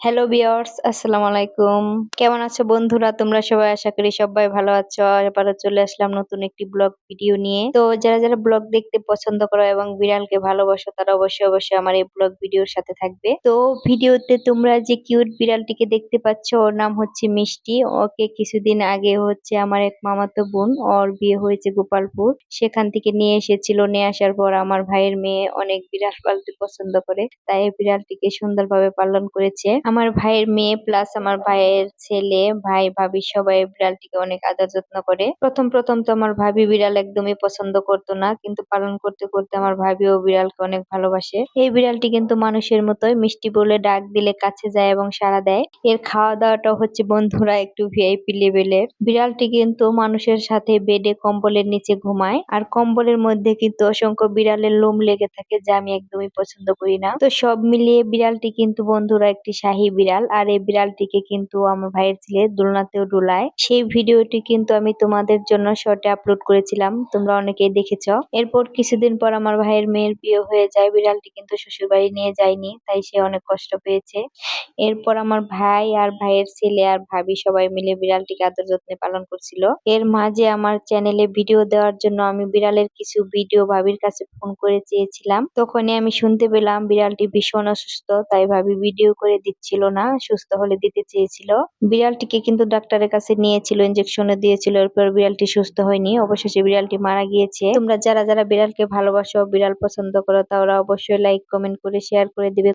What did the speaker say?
Hello viewers, আসসালামু আলাইকুম। কেমন আছো বন্ধুরা? তোমরা সবাই আশা করি সবাই ভালো আছো। আবারও চলে আসলাম নতুন একটি ব্লগ ভিডিও নিয়ে। তো যারা ব্লগ দেখতে পছন্দ করো এবং বিড়ালকে ভালোবাসো তারা অবশ্যই আমার এই ব্লগ ভিডিওর সাথে থাকবে। তো ভিডিওতে তোমরা যে কিউট বিড়ালটিকে দেখতে পাচ্ছ ওর নাম হচ্ছে মিষ্টি। ওকে কিছুদিন আগে হচ্ছে আমার এক মামাতো বোন ওর বিয়ে হয়েছে গোপালপুর। সেখান থেকে নিয়ে এসেছিল। নিয়ে আসার পর আমার ভাইয়ের মেয়ে অনেক বিড়াল পালতে পছন্দ করে। তাই এই বিড়ালটিকে সুন্দরভাবে পালন করেছে। আমার ভাইয়ের মেয়ে প্লাস আমার ভাইয়ের ছেলে, ভাই ভাবি সবাই বিড়ালটিকে অনেক আদর যত্ন করে। প্রথম তো আমার ভাবি বিড়াল একদমই পছন্দ করতো না, কিন্তু পালন করতে করতে আমার ভাবিও বিড়ালকে অনেক ভালোবাসে। এই বিড়ালটি কিন্তু মানুষের মতোই, মিষ্টি বলে ডাক দিলে কাছে যায় এবং সাড়া দেয়। এর খাওয়া দাওয়াটা হচ্ছে বন্ধুরা একটু ভিআইপি লেভেলের। বিড়ালটি কিন্তু মানুষের সাথে বেডে কম্বলের নিচে ঘুমায়, আর কম্বলের মধ্যে কিন্তু অসংখ্য বিড়ালের লোম লেগে থাকে, যা আমি একদমই পছন্দ করি না। তো সব মিলিয়ে বিড়ালটি কিন্তু বন্ধুরা একটি শাহী বিড়াল, আর এই বিড়ালটিকে কিন্তু আমার ভাইয়ের ছেলে দোলনাতেও দোলায়। সেই ভিডিওটি কিন্তু আমি তোমাদের জন্য শর্টে আপলোড করেছিলাম, তোমরা অনেকেই দেখেছো। এরপর কিছুদিন পর আমার ভাইয়ের মেয়ের বিয়ে হয়ে যায়। বিড়ালটি কিন্তু শ্বশুর বাড়ি নিয়ে যায়নি, তাই সে অনেক কষ্ট পেয়েছে। এরপর আমার ভাই আর ভাইয়ের ছেলে আর ভাবি সবাই মিলে বিড়ালটিকে আদর যত্নে পালন করছিল। এর মাঝে আমার চ্যানেলে ভিডিও দেওয়ার জন্য আমি বিড়ালের কিছু ভিডিও ভাবির কাছে ফোন করে চেয়েছিলাম। তখনই আমি শুনতে পেলাম বিড়ালটি ভীষণ অসুস্থ, তাই ভাবি ভিডিও করে দিচ্ছিল না, সুস্থ হলে দিতে চেয়েছিল। বিড়ালটিকে কিন্তু ডাক্তারের কাছে নিয়েছিল, ইনজেকশনও দিয়েছিল। এরপর বিড়ালটি সুস্থ হয়নি, অবশেষে বিড়ালটি মারা গিয়েছে। তোমরা যারা বিড়ালকে ভালোবাসো, বিড়াল পছন্দ করো, তারা অবশ্যই লাইক কমেন্ট করে শেয়ার করে দিবে।